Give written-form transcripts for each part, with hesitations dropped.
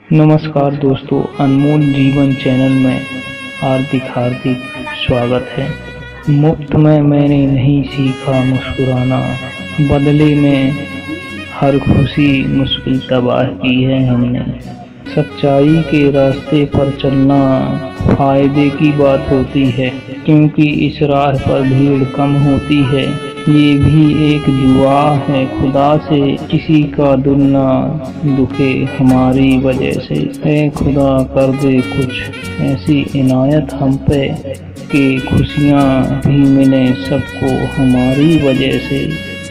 नमस्कार दोस्तों, अनमोल जीवन चैनल में हार्दिक स्वागत है। मुफ्त में मैंने नहीं सीखा मुस्कुराना, बदले में हर खुशी मुश्किल तबाह की है हमने। सच्चाई के रास्ते पर चलना फायदे की बात होती है, क्योंकि इस राह पर भीड़ कम होती है। ये भी एक दुआ है खुदा से, किसी का दिल ना दुखे हमारी वजह से। ऐ खुदा कर दे कुछ ऐसी इनायत हम पे कि खुशियाँ भी मिले सबको हमारी वजह से।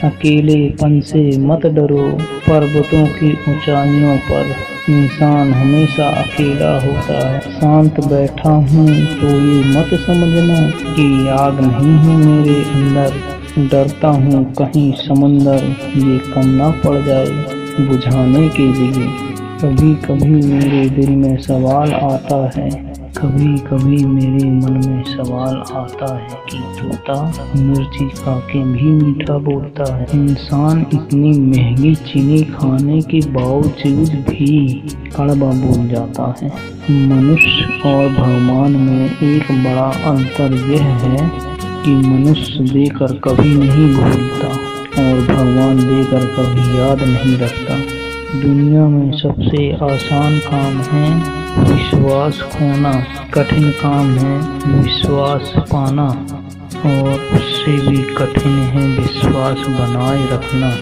अकेलेपन से मत डरो, पर्वतों की ऊंचाइयों पर इंसान हमेशा अकेला होता है। शांत बैठा हूँ तो ये मत समझना कि आग नहीं है मेरे अंदर। डरता हूँ कहीं समंदर ये कम ना पड़ जाए बुझाने के लिए। कभी कभी मेरे दिल में सवाल आता है, कभी कभी मेरे मन में सवाल आता है कि तोता मिर्ची खा के भी मीठा बोलता है। इंसान इतनी महंगी चीनी खाने के बावजूद भी कड़वा बोल जाता है। मनुष्य और भगवान में एक बड़ा अंतर यह है कि मनुष्य देकर कभी नहीं भूलता और भगवान देकर कभी याद नहीं रखता। दुनिया में सबसे आसान काम है विश्वास खोना, कठिन काम है विश्वास पाना, और उससे भी कठिन है विश्वास बनाए रखना।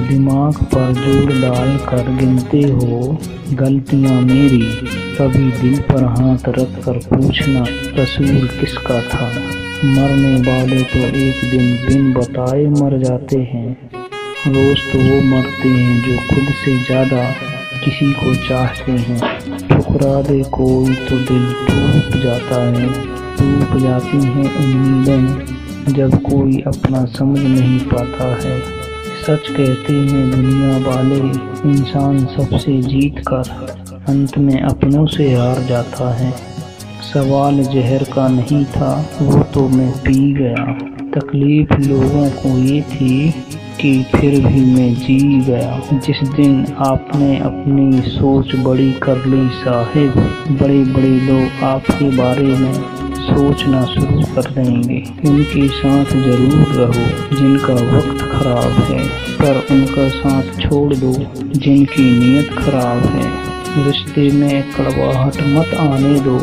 दिमाग पर जोर डाल कर गिनते हो गलतियां मेरी, कभी दिल पर हाथ रख कर पूछना कसूर किसका था। मरने वाले तो एक दिन बिन बताए मर जाते हैं। रोज तो वो मरते हैं जो खुद से ज्यादा किसी को चाहते हैं। ठुकरा दे कोई तो दिल टूट जाता है, टूट जाती हैं उम्मीदें जब कोई अपना समझ नहीं पाता है। सच कहते हैं दुनिया वाले, इंसान सबसे जीत कर अंत में अपनों से हार जाता है। सवाल जहर का नहीं था वो तो मैं पी गया, तकलीफ लोगों को ये थी कि फिर भी मैं जी गया। जिस दिन आपने अपनी सोच बड़ी कर ली साहिब, बड़े बड़े लोग आपके बारे में सोचना शुरू कर देंगे। उनके साथ जरूर रहो जिनका वक्त खराब है, पर उनका साथ छोड़ दो जिनकी नीयत खराब है। रिश्ते में कड़वाहट मत आने दो।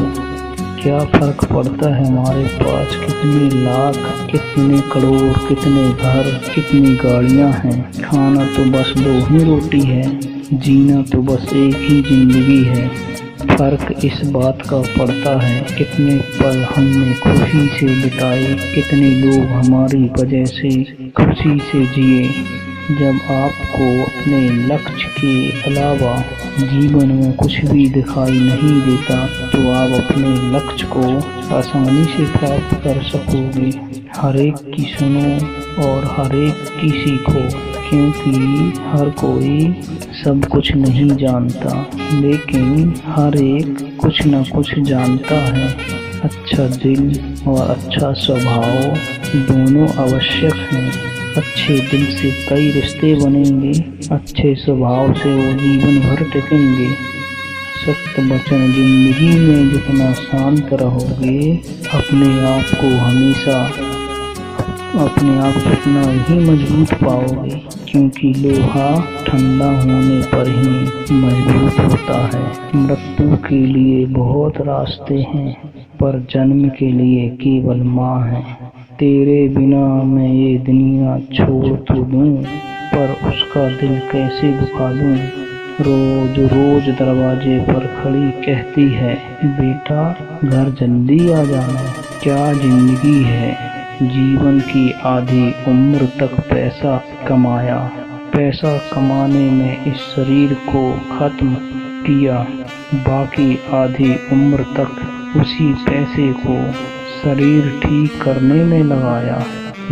क्या फर्क पड़ता है हमारे पास कितने लाख, कितने करोड़, कितने घर, कितनी गाड़ियां हैं। खाना तो बस दो ही रोटी है, जीना तो बस एक ही जिंदगी है। फर्क इस बात का पड़ता है कितने पल हमने खुशी से बिताए, कितने लोग हमारी वजह से खुशी से जिए। जब आपको अपने लक्ष्य के अलावा जीवन में कुछ भी दिखाई नहीं देता तो आप अपने लक्ष्य को आसानी से प्राप्त कर सकोगे। हर एक की सुनो और हर एक की सीखो, क्योंकि हर कोई सब कुछ नहीं जानता, लेकिन हर एक कुछ न कुछ जानता है। अच्छा दिल और अच्छा स्वभाव दोनों आवश्यक हैं। अच्छे दिल से कई रिश्ते बनेंगे, अच्छे स्वभाव से वो जीवन भर टिकेंगे। सत्य वचन जिंदगी में जितना शांत रहोगे, अपने आप को उतना ही मजबूत पाओगे, क्योंकि लोहा ठंडा होने पर ही मजबूत होता है। मृत्यु के लिए बहुत रास्ते हैं, पर जन्म के लिए केवल माँ है। तेरे बिना मैं ये दुनिया छोड़ तो दूं, पर उसका दिल कैसे दुखा दूं। रोज रोज दरवाजे पर खड़ी कहती है, बेटा घर जल्दी आ जाना। क्या जिंदगी है, जीवन की आधी उम्र तक पैसा कमाया, पैसा कमाने में इस शरीर को खत्म किया, बाकी आधी उम्र तक उसी पैसे को शरीर ठीक करने में लगाया।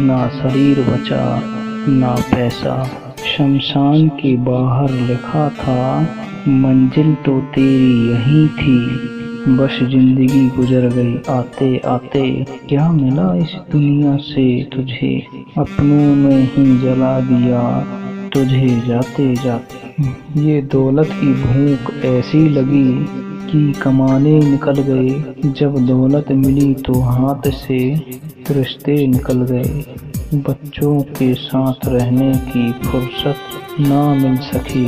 ना शरीर बचा ना पैसा। शमशान के बाहर लिखा था, मंजिल तो तेरी यही थी, बस जिंदगी गुजर गई आते आते। क्या मिला इस दुनिया से तुझे, अपनों में ही जला दिया तुझे जाते जाते। ये दौलत की भूख ऐसी लगी कि कमाने निकल गए। जब दौलत मिली तो हाथ से रिश्ते निकल गए। बच्चों के साथ रहने की फुर्सत ना मिल सकी।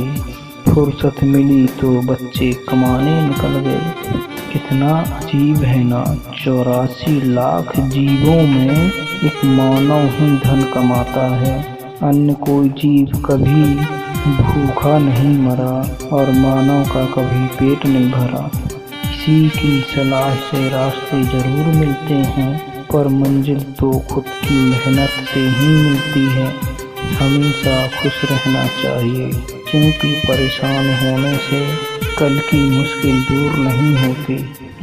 फुर्सत मिली तो बच्चे कमाने निकल गए। कितना अजीब है ना, 84 लाख जीवों में एक मानव ही धन कमाता है। अन्य कोई जीव कभी भूखा नहीं मरा और मानव का कभी पेट नहीं भरा। किसी की सलाह से रास्ते जरूर मिलते हैं, पर मंजिल तो खुद की मेहनत से ही मिलती है। हमेशा खुश रहना चाहिए, क्योंकि परेशान होने से कल की मुश्किल दूर नहीं होती,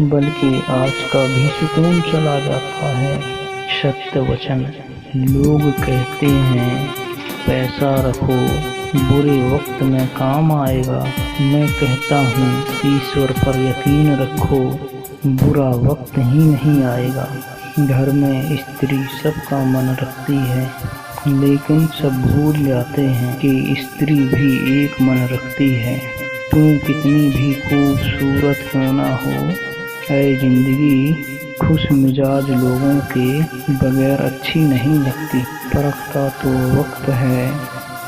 बल्कि आज का भी सुकून चला जाता है। सत्य वचन। लोग कहते हैं पैसा रखो, बुरे वक्त में काम आएगा। मैं कहता हूँ ईश्वर पर यकीन रखो, बुरा वक्त ही नहीं आएगा। घर में स्त्री सबका मन रखती है, लेकिन सब भूल जाते हैं कि स्त्री भी एक मन रखती है। तू कितनी भी खूबसूरत क्यों ना हो, ऐ जिंदगी खुश मिजाज लोगों के बगैर अच्छी नहीं लगती। परखता तो वक्त है,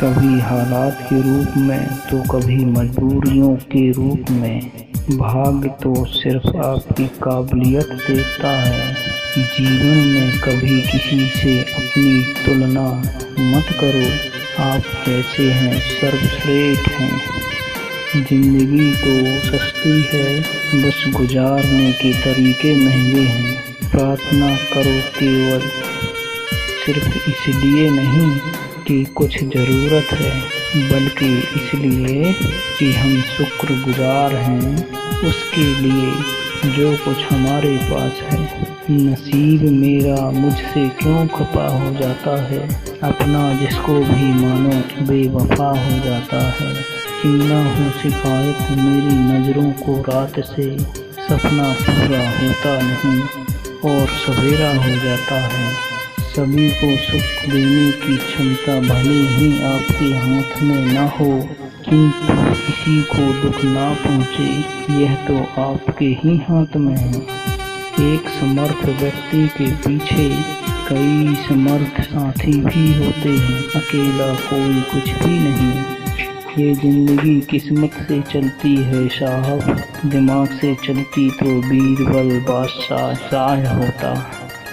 कभी हालात के रूप में तो कभी मजबूरियों के रूप में। भाग्य तो सिर्फ आपकी काबिलियत देखता है। जीवन में कभी किसी से अपनी तुलना मत करो। आप कैसे हैं सर्वश्रेष्ठ हैं। जिंदगी तो सस्ती है, बस गुजारने के तरीके महंगे हैं। प्रार्थना करो केवल सिर्फ इसलिए नहीं कि कुछ ज़रूरत है, बल्कि इसलिए कि हम शुक्रगुजार हैं उसके लिए जो कुछ हमारे पास है। नसीब मेरा मुझसे क्यों खफा हो जाता है, अपना जिसको भी मानो बेवफा हो जाता है। ना हो शिकायत मेरी नज़रों को रात से, सपना पूरा होता नहीं और सवेरा हो जाता है। सभी को सुख देने की क्षमता भले ही आपके हाथ में ना हो, किंतु किसी को दुख ना पहुँचे यह तो आपके ही हाथ में है। एक समर्थ व्यक्ति के पीछे कई समर्थ साथी भी होते हैं, अकेला कोई कुछ भी नहीं। ये जिंदगी किस्मत से चलती है साहब, दिमाग से चलती तो बीरबल बादशाह शाह होता।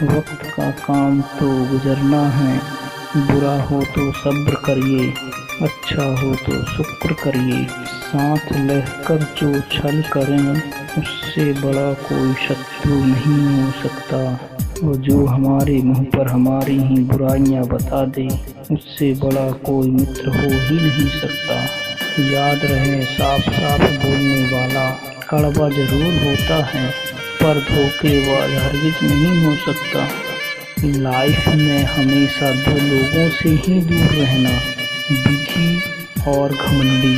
वक्त का काम तो गुजरना है, बुरा हो तो सब्र करिए, अच्छा हो तो शुक्र करिए। साथ रहकर जो छल करें उससे बड़ा कोई शत्रु नहीं हो सकता, और जो हमारे मुंह पर हमारी ही बुराइयां बता दे उससे बड़ा कोई मित्र हो ही नहीं सकता। याद रहे साफ साफ बोलने वाला कड़वा जरूर होता है, पर धोखेबाज हरगिज नहीं हो सकता। लाइफ में हमेशा दो लोगों से ही दूर रहना, बिजी और घमंडी।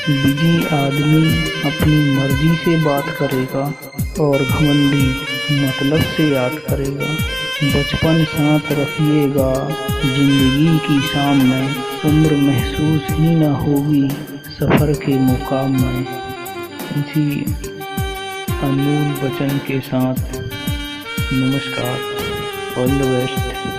बिजी आदमी अपनी मर्जी से बात करेगा और घमंडी मतलब से याद करेगा। बचपन साथ रखिएगा, जिंदगी की शाम में उम्र महसूस ही न होगी सफ़र के मुकाम में। इसी अनमोल वचन के साथ नमस्कार, ऑल द बेस्ट।